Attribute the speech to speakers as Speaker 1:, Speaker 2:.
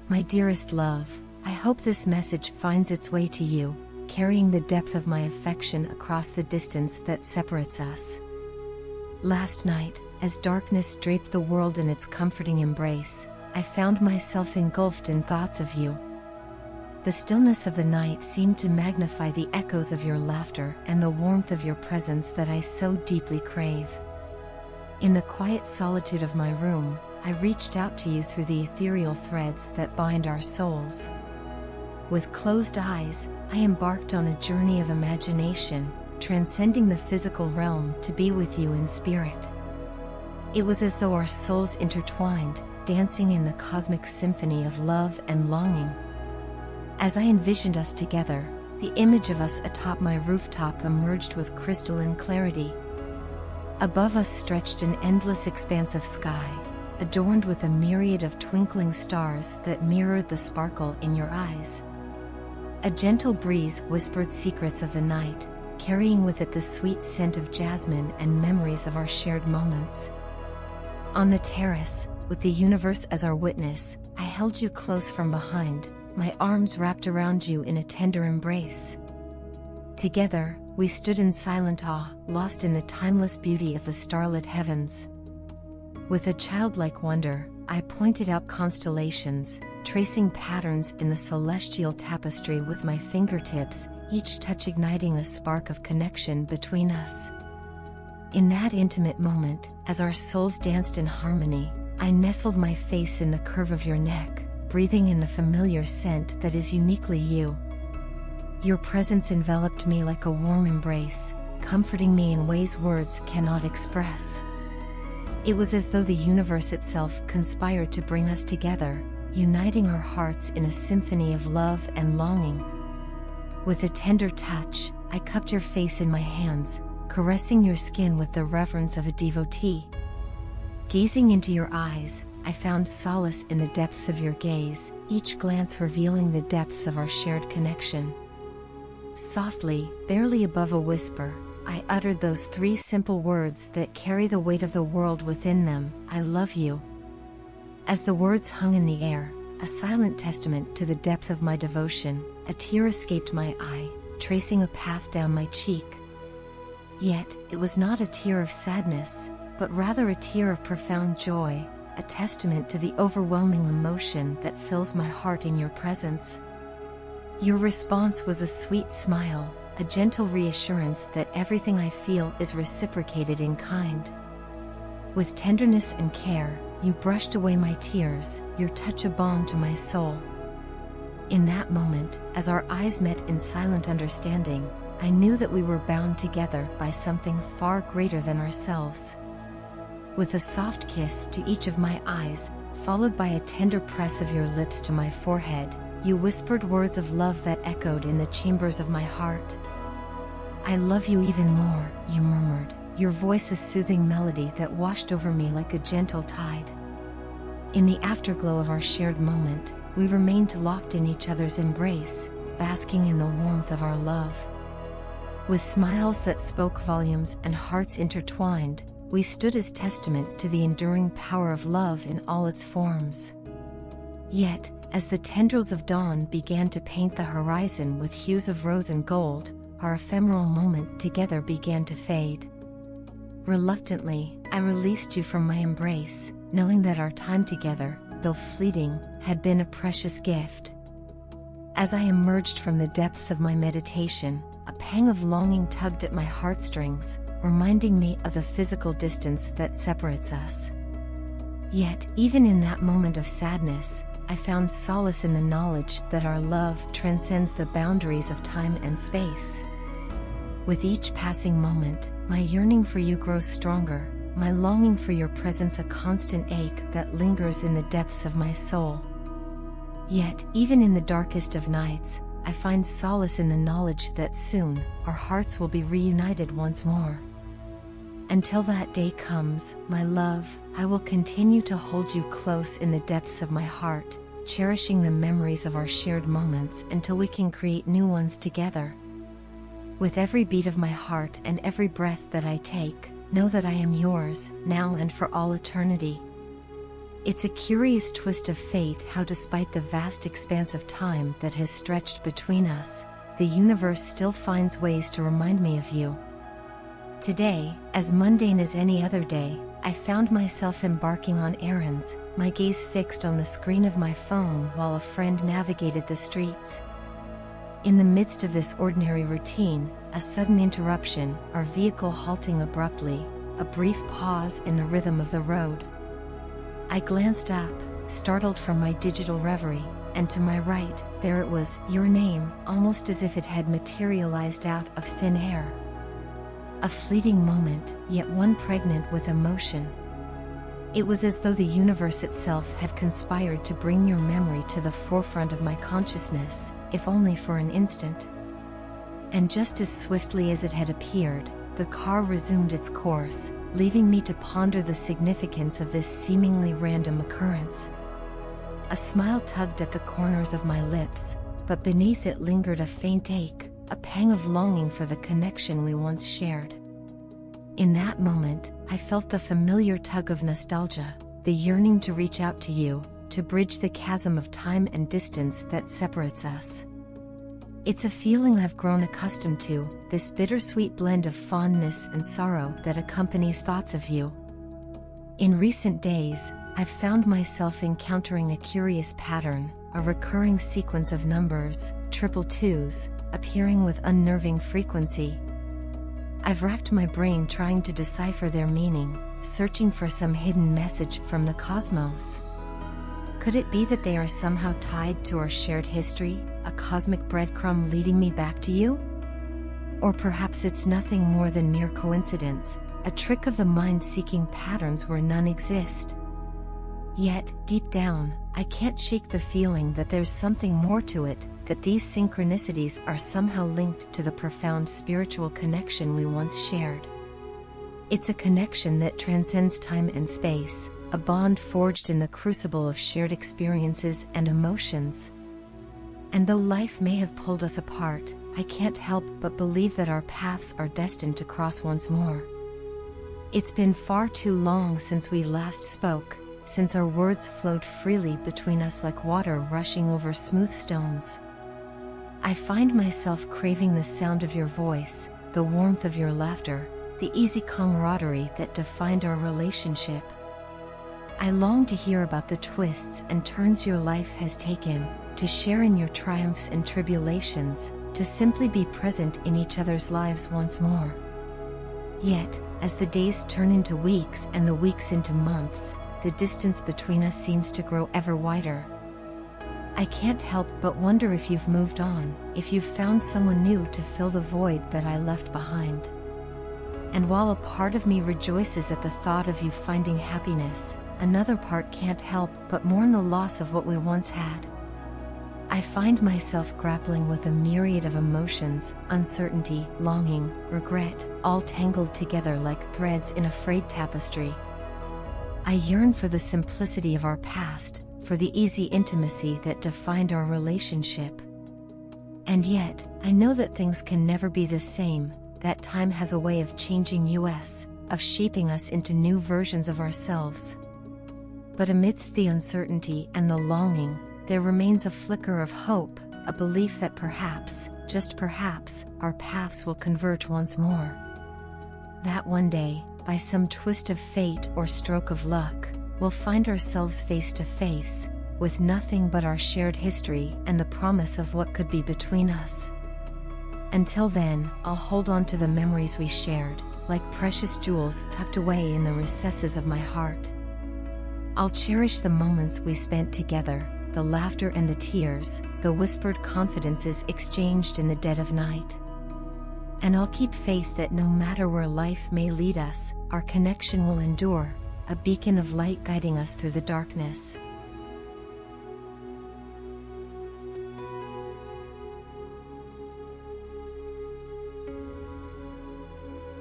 Speaker 1: My dearest love, I hope this message finds its way to you, carrying the depth of my affection across the distance that separates us. Last night, as darkness draped the world in its comforting embrace, I found myself engulfed in thoughts of you. The stillness of the night seemed to magnify the echoes of your laughter and the warmth of your presence that I so deeply crave. In the quiet solitude of my room, I reached out to you through the ethereal threads that bind our souls. With closed eyes, I embarked on a journey of imagination, transcending the physical realm to be with you in spirit. It was as though our souls intertwined, dancing in the cosmic symphony of love and longing. As I envisioned us together, the image of us atop my rooftop emerged with crystalline clarity. Above us stretched an endless expanse of sky, adorned with a myriad of twinkling stars that mirrored the sparkle in your eyes. A gentle breeze whispered secrets of the night, carrying with it the sweet scent of jasmine and memories of our shared moments. On the terrace, with the universe as our witness, I held you close from behind, my arms wrapped around you in a tender embrace. Together, we stood in silent awe, lost in the timeless beauty of the starlit heavens. With a childlike wonder, I pointed out constellations, tracing patterns in the celestial tapestry with my fingertips, each touch igniting a spark of connection between us. In that intimate moment, as our souls danced in harmony, I nestled my face in the curve of your neck, breathing in the familiar scent that is uniquely you. Your presence enveloped me like a warm embrace, comforting me in ways words cannot express. It was as though the universe itself conspired to bring us together, uniting our hearts in a symphony of love and longing. With a tender touch, I cupped your face in my hands, caressing your skin with the reverence of a devotee. Gazing into your eyes, I found solace in the depths of your gaze, each glance revealing the depths of our shared connection. Softly, barely above a whisper, I uttered those three simple words that carry the weight of the world within them: I love you. As the words hung in the air, a silent testament to the depth of my devotion, a tear escaped my eye, tracing a path down my cheek. Yet, it was not a tear of sadness, but rather a tear of profound joy, a testament to the overwhelming emotion that fills my heart in your presence. Your response was a sweet smile, a gentle reassurance that everything I feel is reciprocated in kind. With tenderness and care, you brushed away my tears, your touch a balm to my soul. In that moment, as our eyes met in silent understanding, I knew that we were bound together by something far greater than ourselves. With a soft kiss to each of my eyes, followed by a tender press of your lips to my forehead, you whispered words of love that echoed in the chambers of my heart. I love you even more, you murmured, your voice a soothing melody that washed over me like a gentle tide. In the afterglow of our shared moment, we remained locked in each other's embrace, basking in the warmth of our love. With smiles that spoke volumes and hearts intertwined, we stood as testament to the enduring power of love in all its forms. Yet, as the tendrils of dawn began to paint the horizon with hues of rose and gold, our ephemeral moment together began to fade. Reluctantly, I released you from my embrace, knowing that our time together, though fleeting, had been a precious gift. As I emerged from the depths of my meditation, a pang of longing tugged at my heartstrings, reminding me of the physical distance that separates us. Yet, even in that moment of sadness, I found solace in the knowledge that our love transcends the boundaries of time and space. With each passing moment, my yearning for you grows stronger, my longing for your presence a constant ache that lingers in the depths of my soul. Yet, even in the darkest of nights, I find solace in the knowledge that soon, our hearts will be reunited once more. Until that day comes, my love, I will continue to hold you close in the depths of my heart, cherishing the memories of our shared moments until we can create new ones together. With every beat of my heart and every breath that I take, know that I am yours, now and for all eternity. It's a curious twist of fate how, despite the vast expanse of time that has stretched between us, the universe still finds ways to remind me of you. Today, as mundane as any other day, I found myself embarking on errands, my gaze fixed on the screen of my phone while a friend navigated the streets. In the midst of this ordinary routine, a sudden interruption, our vehicle halting abruptly, a brief pause in the rhythm of the road. I glanced up, startled from my digital reverie, and to my right, there it was, your name, almost as if it had materialized out of thin air. A fleeting moment, yet one pregnant with emotion. It was as though the universe itself had conspired to bring your memory to the forefront of my consciousness, if only for an instant. And just as swiftly as it had appeared, the car resumed its course, leaving me to ponder the significance of this seemingly random occurrence. A smile tugged at the corners of my lips, but beneath it lingered a faint ache, a pang of longing for the connection we once shared. In that moment, I felt the familiar tug of nostalgia, the yearning to reach out to you, to bridge the chasm of time and distance that separates us. It's a feeling I've grown accustomed to, this bittersweet blend of fondness and sorrow that accompanies thoughts of you. In recent days, I've found myself encountering a curious pattern, a recurring sequence of numbers, 222s, appearing with unnerving frequency. I've racked my brain trying to decipher their meaning, searching for some hidden message from the cosmos. Could it be that they are somehow tied to our shared history, a cosmic breadcrumb leading me back to you? Or perhaps it's nothing more than mere coincidence, a trick of the mind seeking patterns where none exist. Yet, deep down, I can't shake the feeling that there's something more to it, that these synchronicities are somehow linked to the profound spiritual connection we once shared. It's a connection that transcends time and space, a bond forged in the crucible of shared experiences and emotions. And though life may have pulled us apart, I can't help but believe that our paths are destined to cross once more. It's been far too long since we last spoke, since our words flowed freely between us like water rushing over smooth stones. I find myself craving the sound of your voice, the warmth of your laughter, the easy camaraderie that defined our relationship. I long to hear about the twists and turns your life has taken, to share in your triumphs and tribulations, to simply be present in each other's lives once more. Yet, as the days turn into weeks and the weeks into months, the distance between us seems to grow ever wider. I can't help but wonder if you've moved on, if you've found someone new to fill the void that I left behind. And while a part of me rejoices at the thought of you finding happiness, another part can't help but mourn the loss of what we once had. I find myself grappling with a myriad of emotions, uncertainty, longing, regret, all tangled together like threads in a frayed tapestry. I yearn for the simplicity of our past, for the easy intimacy that defined our relationship. And yet, I know that things can never be the same, that time has a way of changing us, of shaping us into new versions of ourselves. But amidst the uncertainty and the longing, there remains a flicker of hope, a belief that perhaps, just perhaps, our paths will converge once more. That one day, by some twist of fate or stroke of luck, we'll find ourselves face to face, with nothing but our shared history and the promise of what could be between us. Until then, I'll hold on to the memories we shared, like precious jewels tucked away in the recesses of my heart. I'll cherish the moments we spent together, the laughter and the tears, the whispered confidences exchanged in the dead of night. And I'll keep faith that no matter where life may lead us, our connection will endure, a beacon of light guiding us through the darkness.